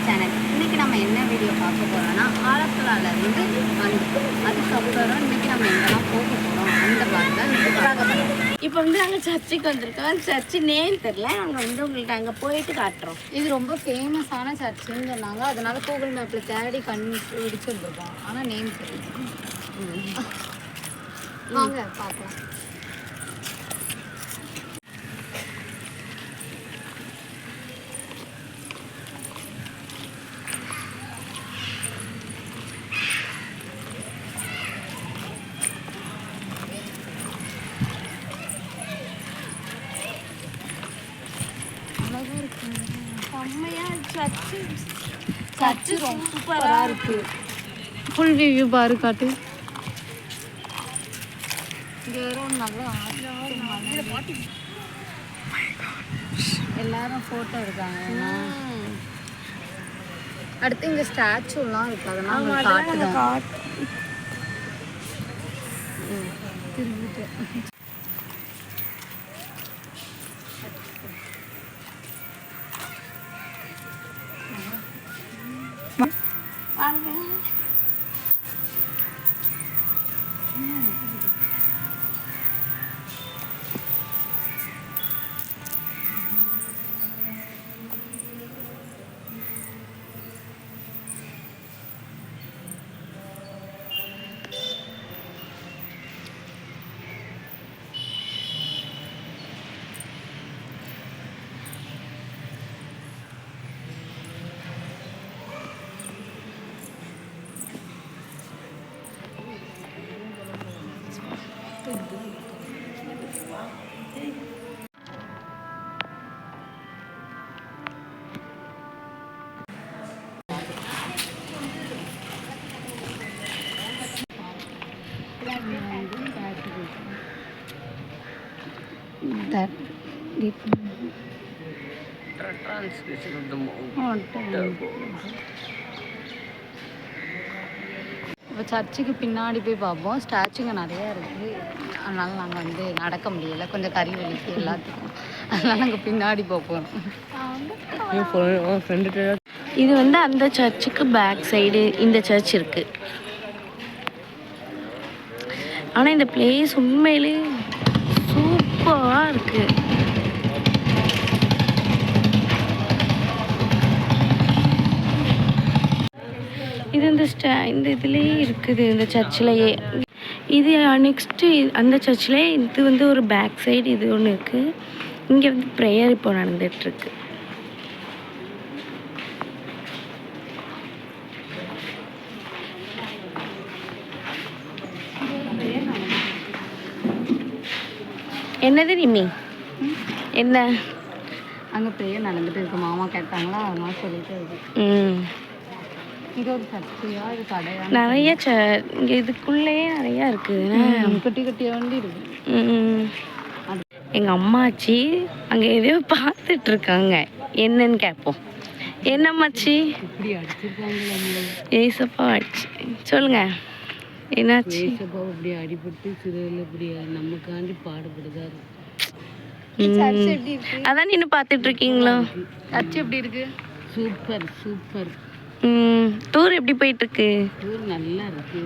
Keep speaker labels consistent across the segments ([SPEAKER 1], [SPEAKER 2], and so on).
[SPEAKER 1] Channel. இன்றைக்கி நம்ம என்ன வீடியோ பார்க்க போகிறோன்னா ஆலப்புழாவிலேருந்து வந்து அதுக்கப்புறம் இன்றைக்கி நம்ம எங்கெல்லாம் போக போகிறோம் அந்த மாதிரி தான் இன்றைக்கி பார்க்க போகிறோம்.
[SPEAKER 2] இப்போ வந்து நாங்கள் சர்ச்சுக்கு வந்திருக்கோம். சர்ச்சு நேம் தெரில, நாங்கள் வந்து உங்களுக்கு அங்கே போயிட்டு காட்டுறோம்.
[SPEAKER 1] இது ரொம்ப ஃபேமஸான சர்ச்சுன்னு சொன்னாங்க, அதனால கூகுள் மேப்பில் தேடி கண்டுபிடிச்சு வந்துருக்கோம். ஆனால் நேம் தெரியல. வாங்க பார்க்கலாம்.
[SPEAKER 2] சர்ச்சு ரொம்ப சூப்பராக இருக்குது.
[SPEAKER 1] ஃபுல் வியூ பாரு காட்டு. இங்கே வரும் நல்லா எல்லாரும் ஃபோட்டோ எடுக்காங்க. அடுத்து இங்கே ஸ்டாச்சுலாம் இருக்குது, அதெல்லாம் காட்டுதான். திரும்பிட்டு
[SPEAKER 2] வாங்க.
[SPEAKER 1] இப்போ சர்ச்சுக்கு பின்னாடி போய் பார்ப்போம். ஸ்டாச்சுங்க நிறையா இருக்குது, அதனால நாங்கள் வந்து நடக்க முடியலை, கொஞ்சம் கறி வலிக்கு எல்லாத்துக்கும், அதனால நாங்கள் பின்னாடி போவோம்.
[SPEAKER 2] இது வந்து அந்த சர்ச்சுக்கு பேக் சைடு இந்த சர்ச் இருக்கு. ஆனால் இந்த பிளேஸ் உண்மையிலே சூப்பராக இருக்கு. இது இந்த இதுலேயே இருக்குது, இந்த சர்ச்சிலேயே. இது நெக்ஸ்ட்டு அந்த சர்ச்சில் இது வந்து ஒரு பேக் சைடு இது ஒன்று இருக்குது. இங்கே வந்து ப்ரேயர் இப்போ நடந்துகிட்ருக்கு. என்னது நிம்மி? என்ன
[SPEAKER 1] அங்கே ப்ரேயர் நடந்துட்டு இருக்கு, மாமா கேட்டாங்களா, அதனால சொல்லிட்டு இருக்கு. இது ஒரு சர்ச்சையா, இது கடையா?
[SPEAKER 2] நிறைய இங்கே இதுக்குள்ளேயே நிறையா இருக்குது,
[SPEAKER 1] குட்டி குட்டியாக வண்டி இருக்கு.
[SPEAKER 2] எங்கள் அம்மாச்சி அங்கே எதையோ பார்த்துட்டு இருக்காங்க, என்னன்னு கேட்போம். என்னம்மாச்சி?
[SPEAKER 1] இப்படி அடிச்சிருக்காங்களே,
[SPEAKER 2] ஏசப்பா அடிச்சு. சொல்லுங்க, என்னாச்சு?
[SPEAKER 1] ஏசப்பா இப்படி அடிபட்டு சிறையில் இப்படி நமக்காண்டி பாடுபடுதாரு.
[SPEAKER 2] அதான் நின்று பார்த்துட்டு இருக்கீங்களா?
[SPEAKER 1] சர்ச் எப்படி இருக்கு? Super super.
[SPEAKER 2] டூர் எப்படி போயிட்டு இருக்கு?
[SPEAKER 1] டூர் நல்லா இருக்கு.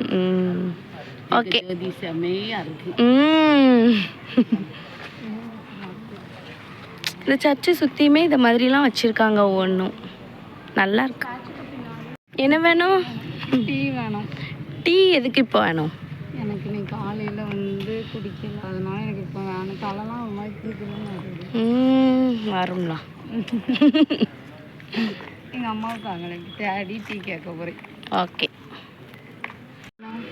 [SPEAKER 2] ஓகே,
[SPEAKER 1] செமையா இருக்கு.
[SPEAKER 2] இந்த சர்ச்சை சுற்றியுமே இந்த மாதிரிலாம் வச்சுருக்காங்க, ஒவ்வொன்றும் நல்லா இருக்கு. என்ன வேணும்?
[SPEAKER 1] டீ வேணும்.
[SPEAKER 2] டீ எதுக்கு இப்போ வேணும்?
[SPEAKER 1] எனக்கு நீ காலையில் வந்து குடிக்கல, அதனால எனக்கு இப்போ வேணும். தலைலாம் ஒரு மாதிரி குடிக்கணும்னு
[SPEAKER 2] வரும்லாம்.
[SPEAKER 1] எங்கள் அம்மாவுக்கு அங்கே தேடி டீ கேட்க போகிறேன்.
[SPEAKER 2] ஓகே.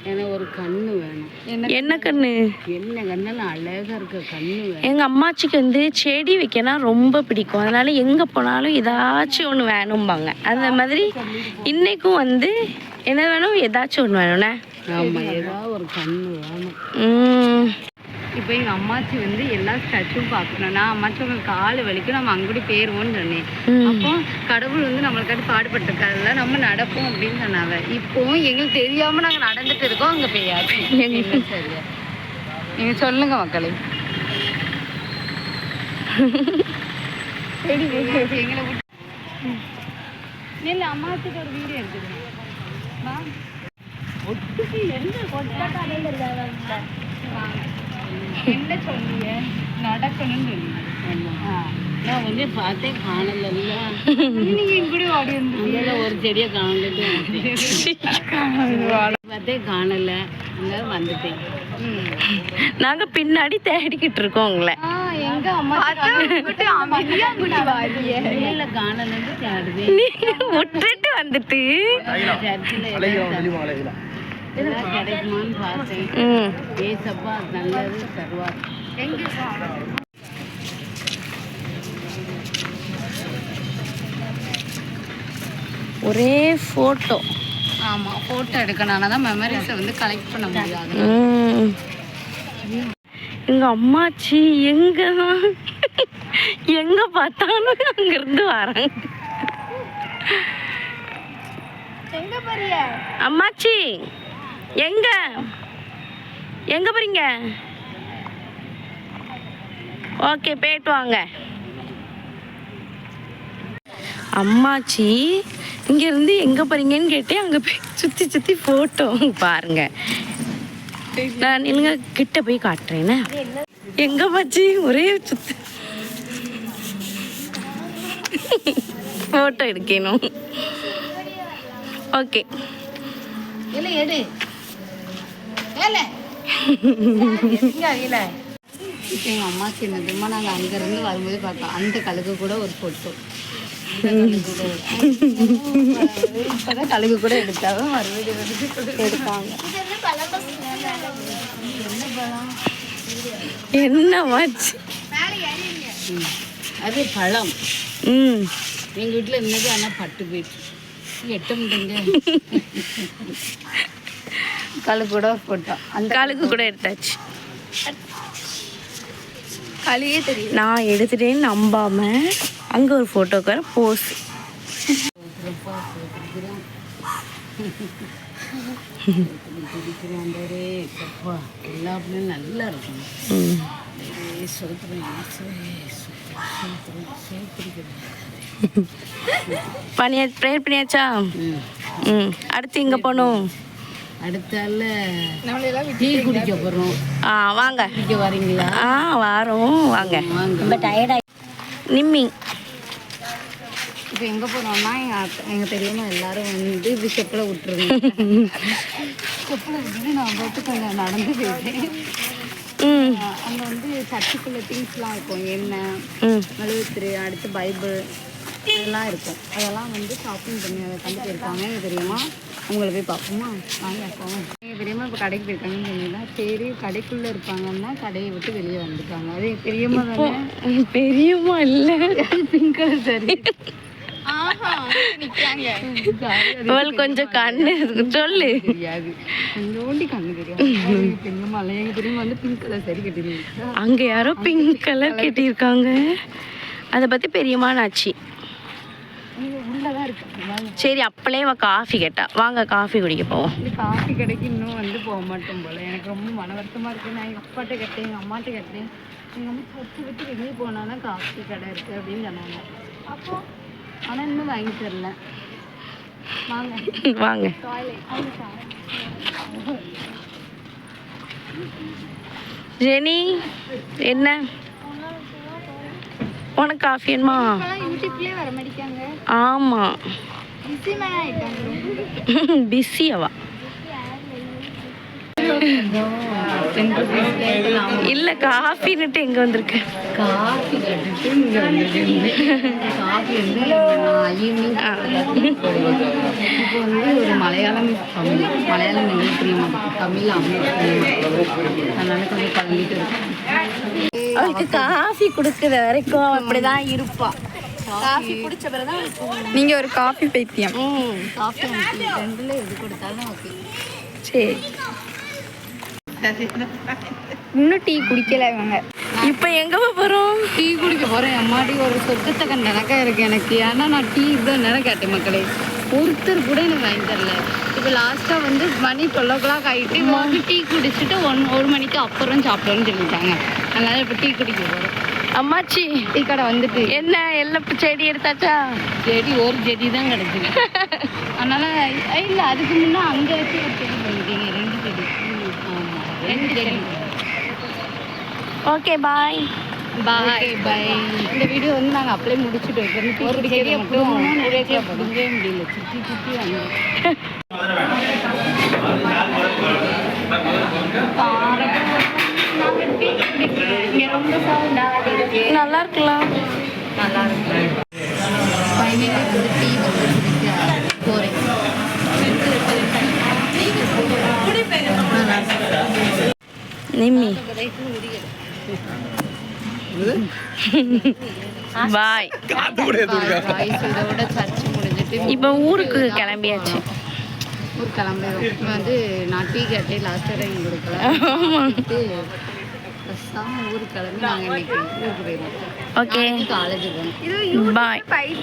[SPEAKER 1] எனக்கு ஒரு கண்ணு வேணும்.
[SPEAKER 2] என்ன கண்ணு?
[SPEAKER 1] என்ன கண்ணெல்லாம் அழகாக இருக்க கண்ணு வேணும்.
[SPEAKER 2] எங்கள் அம்மாச்சிக்கு வந்து செடி வைக்கணும் ரொம்ப பிடிக்கும், அதனால எங்கே போனாலும் ஏதாச்சும் ஒன்று வேணும்பாங்க. அந்த மாதிரி இன்னைக்கும் வந்து என்ன வேணும், ஏதாச்சும் ஒன்று வேணும்ண்ணே.
[SPEAKER 1] ஆமாம், ஏதாவது ஒரு கண்ணு வேணும். இப்போ எங்கள் அம்மாச்சி வந்து எல்லா ஸ்டாச்சுவும் பார்க்கணும். நான் அம்மாச்சி உங்களுக்கு கால் வலிக்கும், நம்ம அங்கூடி போயிடுவோம்னு சொன்னேன். அப்போ கடவுள் வந்து நம்மளுக்காட்டி பாடுபட்டுருக்காதுல்ல, நம்ம நடப்போம் அப்படின்னு சொன்னாங்க. இப்போ எங்களுக்கு தெரியாமல் நாங்கள் நடந்துட்டு இருக்கோம், அங்கே போயாச்சு. சரியா? நீங்கள் சொல்லுங்க மக்களே. எங்களை இல்லை அம்மாச்சிட்ட ஒரு வீடியோ எடுத்துக்கிறேன். வா ஒட்டுக்கு எந்த என்ன சொன்னீங்க நடக்கணும்னு சொன்னீங்க. நான் வந்து பார்த்தே காணல. நீங்க இப்படி ஓடி வந்து ஒரு செடியை காணல பார்த்தே காணல வந்துட்டேன்.
[SPEAKER 2] நாங்க பின்னாடி தேடிக்கிட்டு இருக்கோம் உங்களை.
[SPEAKER 1] எங்க அம்மா காணலன்னு தேடுது.
[SPEAKER 2] விட்டுட்டு வந்துட்டு
[SPEAKER 1] கிடைக்குமான்னு பார்த்தேன். ஏசப்பா நல்லது தருவார்.
[SPEAKER 2] ஒரே போட்டோ.
[SPEAKER 1] ஆமா போட்டோ எடுக்கணும். தான் மெமரிஸை வந்து கலெக்ட் பண்ண முடியாது.
[SPEAKER 2] எங்க அம்மாச்சி எங்கதான் எங்க பார்த்தாலும் அங்க இருந்து வராங்க. அம்மாச்சி எங்க எங்க போறீங்க? ஓகே போயிட்டு வாங்க. அம்மாச்சி இங்க இருந்து எங்க போறீங்கன்னு கேட்டேன். அங்க போய் சுத்தி சுத்தி போட்டோ பாருங்க. நான் இல்லைங்க கிட்ட போய் காட்டுறேன்னு. எங்க பாச்சி ஒரே சுத்து போட்டோ எடுக்கணும். ஓகே
[SPEAKER 1] இப்போ எங்கள் அம்மாச்சி என்ன தெரியுமா, நாங்கள் அங்கேருந்து வரும்போது பார்த்தோம் அந்த கழுகு கூட ஒரு ஃபோட்டோ. இப்போதான் கழுகு கூட எடுத்தாலும் மறுபடியும் எடுப்பாங்க.
[SPEAKER 2] என்ன மாச்சு
[SPEAKER 1] அது பழம். எங்கள் வீட்டில் இருந்தது ஆனால் பட்டு போயிடுச்சு. எட்ட முடியுங்க. கழுகு கூட போட்டோ. அந்த
[SPEAKER 2] கழுகு கூட எடுத்தாச்சு.
[SPEAKER 1] கழுகே தெரியும்.
[SPEAKER 2] நான் எடுத்துட்டேன்னு நம்பாம அங்கே ஒரு ஃபோட்டோக்கு வர போஸ்.
[SPEAKER 1] எல்லா பிள்ளையும் நல்லா இருக்கும்.
[SPEAKER 2] ப்ரேயர் பண்ணியாச்சா? அடுத்து இங்கே போகணும்.
[SPEAKER 1] அடுத்தால டீ குடிக்க போகிறோம்.
[SPEAKER 2] வாங்க.
[SPEAKER 1] குடிக்க வரீங்களா?
[SPEAKER 2] வரோம் வாங்க.
[SPEAKER 1] ரொம்ப டயர்டாக
[SPEAKER 2] நிம்மி.
[SPEAKER 1] இப்போ எங்கே போகிறோம்னா எங்கள் பெரியம்மா எல்லாரும் வந்து இது செப்பில் விட்டுருங்க. செப்பில் விட்டுட்டு நான் போட்டு கொஞ்சம் நடந்து போயிட்டேன். அங்கே வந்து சர்ச்சுக்குள்ள திங்ஸ்லாம் இருக்கும். எண்ணெய், மெழுகுத்திரி, அடுத்து பைபிள் இதெல்லாம் இருக்கும். அதெல்லாம் வந்து ஷாப்பிங் பண்ணி அதை கண்டு போயிருக்காங்க எங்கள் பெரியம்மா. உங்களை போய் பார்ப்போமா? வாங்க போவோம். எங்கள் பெரியம்மா இப்போ கடைக்கு போயிருக்காங்கன்னு சொன்னீங்கன்னா சரி கடைக்குள்ளே இருப்பாங்கன்னா கடையை விட்டு வெளியே வந்துட்டாங்க. அதே பெரியம்மா தானே?
[SPEAKER 2] பெரியம்மா இல்லை,
[SPEAKER 1] பிங்க் கலர் சரி.
[SPEAKER 2] கொஞ்சம் கண்ணு சொல்லு.
[SPEAKER 1] தெரியாது, கொஞ்சோண்டி கண்ணு தெரியாது. பெரியம்மா இல்லை, எங்கள் பெரியம்மா வந்து பிங்க் கலர் சரி கட்டிருக்காங்க.
[SPEAKER 2] அங்கே யாரோ பிங்க் கலர் கட்டியிருக்காங்க. அதை பற்றி பெரியம்மானாச்சு.
[SPEAKER 1] உள்ளதான் இருக்கு.
[SPEAKER 2] சரி அப்பளே காஃபி கேட்டா வாங்க காஃபி குடிக்க போவோம்.
[SPEAKER 1] காஃபி கடைக்கு இன்னும் வந்து போக மாட்டோம் போல. எனக்கு ரொம்ப மன வருத்தமாக இருக்குது. நான் எங்கள் அப்பாட்ட கேட்டேன், எங்கள் அம்மாட்ட கேட்டேன். எங்கள் அம்மா சர்ச்சு விட்டு வெளியே போனான்னா காஃபி கடை இருக்குது அப்படின்னு சொன்னாங்க. அப்போ ஆனால் இன்னும் வாங்கி தரல. வாங்க
[SPEAKER 2] வாங்க. ஜெனி என்ன உனக்கு காஃபி வேணுமா?
[SPEAKER 1] யூடியூப்லேயே வர மாட்டேங்காங்க.
[SPEAKER 2] ஆமாம் பிஸியாவா? இல்லை காஃபின்னுட்டு எங்கே வந்திருக்கு?
[SPEAKER 1] காஃபி கட்டிட்டு இங்கே வந்துருக்கேன். காஃபி வந்து ஈவினிங் இப்போ வந்து ஒரு மலையாளம் எங்களுக்கு புரிய மாட்டேன், தமிழ் அதனால கொஞ்சம் கலந்துட்டு இருக்கேன்.
[SPEAKER 2] அவளுக்கு காஃபி கொடுக்குற வரைக்கும் அப்படிதான் இருப்பா. காஃபி குடிச்ச பிறகுதான்
[SPEAKER 1] நீங்கள் ஒரு காஃபி பைத்தியம்.
[SPEAKER 2] காஃபி
[SPEAKER 1] ரெண்டுல எது கொடுத்தாலும் ஓகே.
[SPEAKER 2] சரி
[SPEAKER 1] இன்னும் டீ குடிக்கல இவங்க.
[SPEAKER 2] இப்போ எங்கே போகிறோம்?
[SPEAKER 1] டீ குடிக்க போகிறேன். அம்மாடி ஒரு சொர்க்கத்தை கண்டனக்கா இருக்குது எனக்கு. ஏன்னா நான் டீ தான் நேரம் கேட்டேன் மக்களே. ஒருத்தர் கூட எனக்கு வாங்கி தரல. இப்போ லாஸ்ட்டாக வந்து மணி 12 o'clock ஆகிட்டு வந்து டீ குடிச்சிட்டு 1 மணிக்கு அப்புறம் சாப்பிடணும்னு சொல்லிட்டாங்க. அதனால் இப்போ டீ குடிக்க போகிறோம்.
[SPEAKER 2] அம்மாச்சி
[SPEAKER 1] டீ கடை வந்துட்டு
[SPEAKER 2] என்ன எல்லாம் செடி எடுத்தாச்சா?
[SPEAKER 1] செடி ஒரு செடி தான் கிடச்சிது. அதனால இல்லை அதுக்கு முன்னே அங்கே வச்சு ஒரு செடி பண்ணிட்டீங்க, 2 செடி. ஆமாம் 2 செடி.
[SPEAKER 2] ஓகே பாய்
[SPEAKER 1] பாய் பாய். இந்த வீடியோ வந்து நாங்கள் அப்படியே முடிச்சுட்டோம். ஒரு செடியை மட்டும் பிடிக்கவே முடியல, சுற்றி சுற்றி வந்தோம். இங்கே ரொம்ப சவுண்டாக இருக்கு.
[SPEAKER 2] நல்லா இருக்கலாம்.
[SPEAKER 1] நல்லா இருக்கு. ஃபைனலி வந்து டீ வந்து குடிக்க போகிறேன்.
[SPEAKER 2] நிம்மி பாய்.
[SPEAKER 1] இதோட சர்ச் முடிஞ்சிட்டு
[SPEAKER 2] இப்போ ஊருக்கு கிளம்பியாச்சு.
[SPEAKER 1] ஊருக்கு கிளம்புறோம். வந்து நான் டீ கேட்டே லாஸ்ட் டைம் கொடுக்கல. ஊருக்கு கிளம்பி நாங்கள் இன்னைக்கு ஊருக்கு போயிடுவோம்.
[SPEAKER 2] ஓகே
[SPEAKER 1] காலேஜ் போகணும்.
[SPEAKER 2] பாய்.
[SPEAKER 1] பாய்.